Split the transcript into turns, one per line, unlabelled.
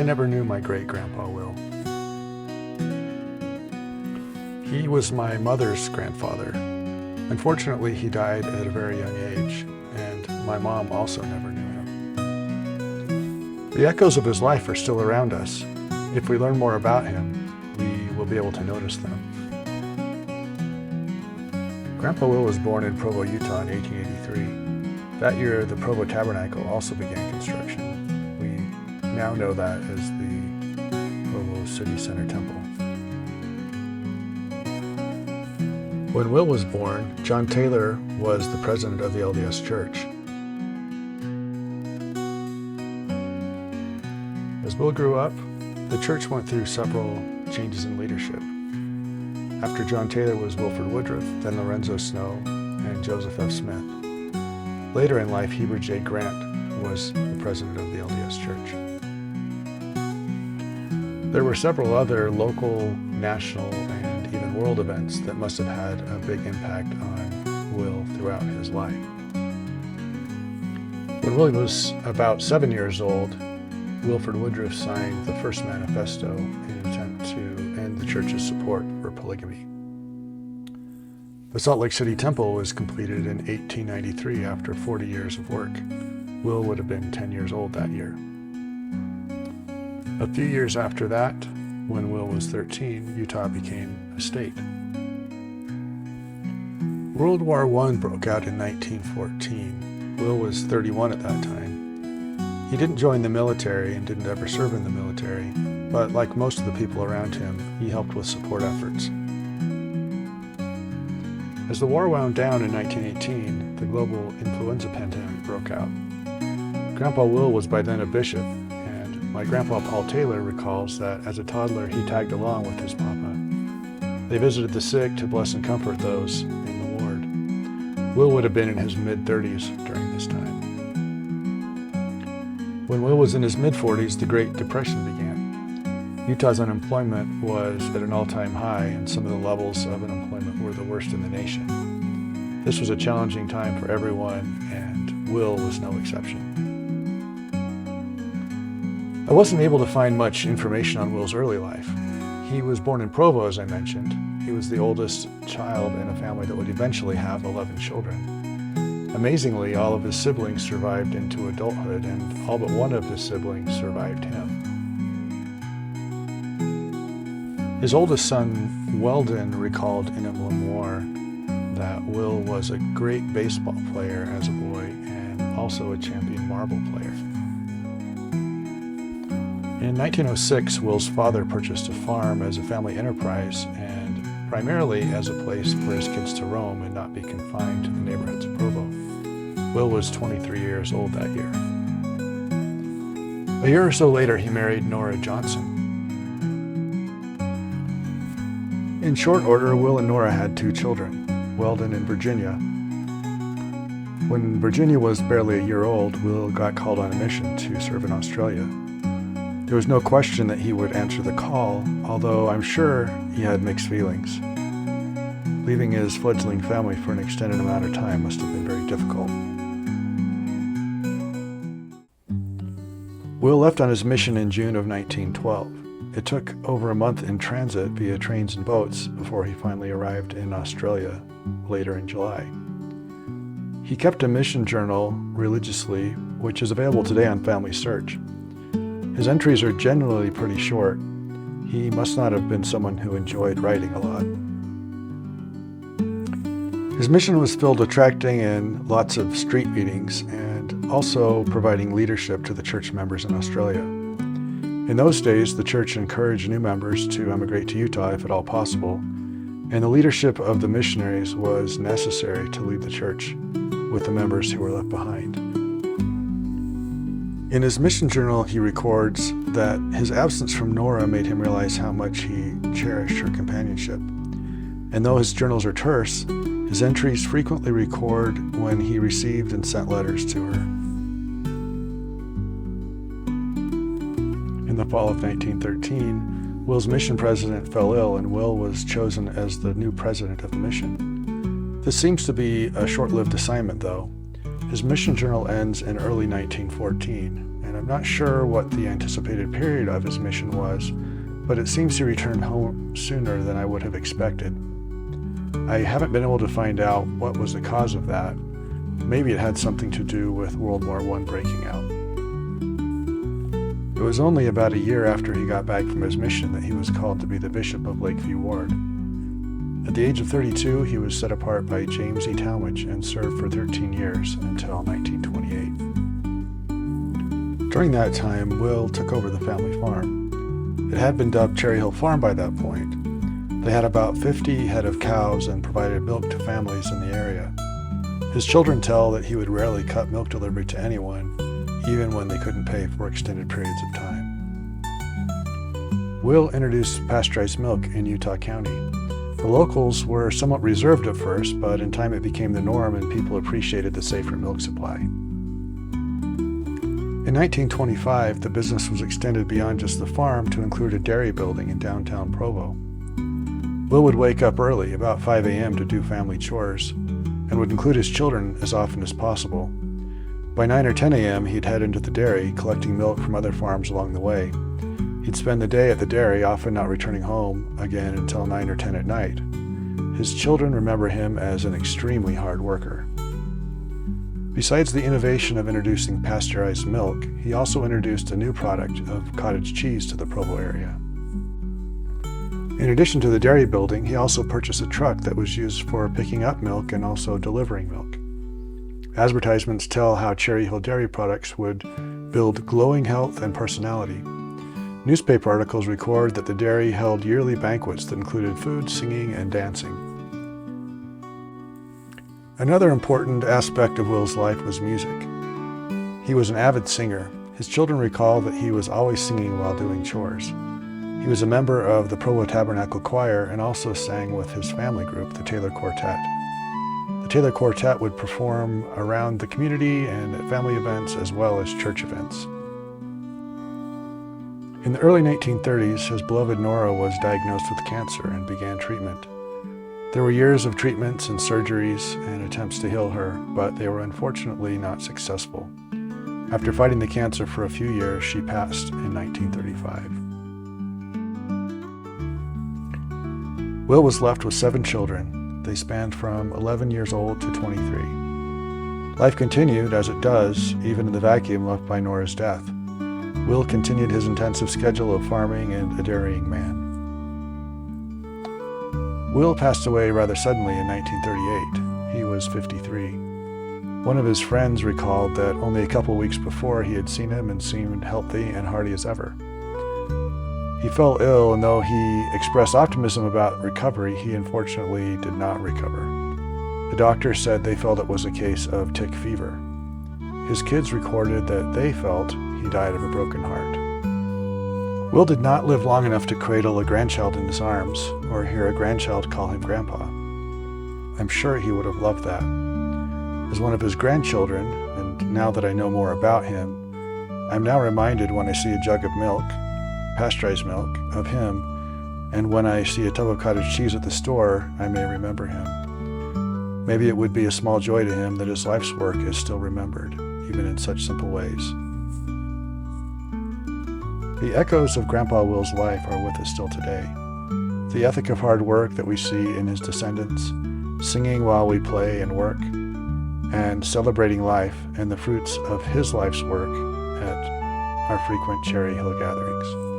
never knew my great-grandpa Will. He was my mother's grandfather. Unfortunately, he died at a very young age, and my mom also never knew him. The echoes of his life are still around us. If we learn more about him, we will be able to notice them. Grandpa Will was born in Provo, Utah in 1883. That year, the Provo Tabernacle also began construction. We now know that as the Provo City Center Temple. When Will was born, John Taylor was the president of the LDS Church. As Will grew up, the church went through several changes in leadership. After John Taylor was Wilford Woodruff, then Lorenzo Snow, and Joseph F. Smith. Later in life, Heber J. Grant was the president of the LDS Church. There were several other local, national, and even world events that must have had a big impact on Will throughout his life. When Will was about 7 years old, Wilford Woodruff signed the first manifesto in an attempt to end the church's support for polygamy. The Salt Lake City Temple was completed in 1893 after 40 years of work. Will would have been 10 years old that year. A few years after that, when Will was 13, Utah became a state. World War I broke out in 1914. Will was 31 at that time. He didn't join the military and didn't ever serve in the military, but like most of the people around him, he helped with support efforts. As the war wound down in 1918, the global influenza pandemic broke out. Grandpa Will was by then a bishop, and my grandpa Paul Taylor recalls that as a toddler he tagged along with his papa. They visited the sick to bless and comfort those in the ward. Will would have been in his mid-30s during this time. When Will was in his mid-40s, the Great Depression began. Utah's unemployment was at an all-time high, and some of the levels of unemployment were the worst in the nation. This was a challenging time for everyone, and Will was no exception. I wasn't able to find much information on Will's early life. He was born in Provo, as I mentioned. He was the oldest child in a family that would eventually have 11 children. Amazingly, all of his siblings survived into adulthood, and all but one of his siblings survived him. His oldest son, Weldon, recalled in a memoir that Will was a great baseball player as a boy and also a champion marble player. In 1906, Will's father purchased a farm as a family enterprise and primarily as a place for his kids to roam and not be confined to the neighborhoods of Provo. Will was 23 years old that year. A year or so later, he married Nora Johnson. In short order, Will and Nora had 2 children, Weldon and Virginia. When Virginia was barely a year old, Will got called on a mission to serve in Australia. There was no question that he would answer the call, although I'm sure he had mixed feelings. Leaving his fledgling family for an extended amount of time must have been very difficult. Will left on his mission in June of 1912. It took over a month in transit via trains and boats before he finally arrived in Australia later in July. He kept a mission journal religiously, which is available today on Family Search. His entries are generally pretty short. He must not have been someone who enjoyed writing a lot. His mission was filled attracting in lots of street meetings and also providing leadership to the church members in Australia. In those days, the church encouraged new members to emigrate to Utah if at all possible, and the leadership of the missionaries was necessary to lead the church with the members who were left behind. In his mission journal, he records that his absence from Nora made him realize how much he cherished her companionship. And though his journals are terse, his entries frequently record when he received and sent letters to her. In the fall of 1913, Will's mission president fell ill, and Will was chosen as the new president of the mission. This seems to be a short-lived assignment, though. His mission journal ends in early 1914, and I'm not sure what the anticipated period of his mission was, but it seems he returned home sooner than I would have expected. I haven't been able to find out what was the cause of that. Maybe it had something to do with World War I breaking out. It was only about a year after he got back from his mission that he was called to be the Bishop of Lakeview Ward. At the age of 32, he was set apart by James E. Talmadge and served for 13 years until 1928. During that time, Will took over the family farm. It had been dubbed Cherry Hill Farm by that point. They had about 50 head of cows and provided milk to families in the area. His children tell that he would rarely cut milk delivery to anyone, even when they couldn't pay for extended periods of time. Will introduced pasteurized milk in Utah County. The locals were somewhat reserved at first, but in time it became the norm and people appreciated the safer milk supply. In 1925, the business was extended beyond just the farm to include a dairy building in downtown Provo. Will would wake up early, about 5 a.m., to do family chores, and would include his children as often as possible. By 9 or 10 a.m., he'd head into the dairy, collecting milk from other farms along the way. He'd spend the day at the dairy, often not returning home again until 9 or 10 at night. His children remember him as an extremely hard worker. Besides the innovation of introducing pasteurized milk, he also introduced a new product of cottage cheese to the Provo area. In addition to the dairy building, he also purchased a truck that was used for picking up milk and also delivering milk. Advertisements tell how Cherry Hill Dairy products would build glowing health and personality. Newspaper articles record that the dairy held yearly banquets that included food, singing, and dancing. Another important aspect of Will's life was music. He was an avid singer. His children recall that he was always singing while doing chores. He was a member of the Provo Tabernacle Choir and also sang with his family group, the Taylor Quartet. The Taylor Quartet would perform around the community and at family events as well as church events. In the early 1930s, his beloved Nora was diagnosed with cancer and began treatment. There were years of treatments and surgeries and attempts to heal her, but they were unfortunately not successful. After fighting the cancer for a few years, she passed in 1935. Will was left with 7 children. They spanned from 11 years old to 23. Life continued, as it does, even in the vacuum left by Nora's death. Will continued his intensive schedule of farming and a dairying man. Will passed away rather suddenly in 1938. He was 53. One of his friends recalled that only a couple weeks before he had seen him and seemed healthy and hearty as ever. He fell ill, and though he expressed optimism about recovery, he unfortunately did not recover. The doctor said they felt it was a case of tick fever. His kids recorded that they felt he died of a broken heart. Will did not live long enough to cradle a grandchild in his arms or hear a grandchild call him Grandpa. I'm sure he would have loved that. As one of his grandchildren, and now that I know more about him, I'm now reminded when I see a jug of milk, pasteurized milk, of him, and when I see a tub of cottage cheese at the store, I may remember him. Maybe it would be a small joy to him that his life's work is still remembered, even in such simple ways. The echoes of Grandpa Will's life are with us still today. The ethic of hard work that we see in his descendants, singing while we play and work, and celebrating life and the fruits of his life's work at our frequent Cherry Hill gatherings.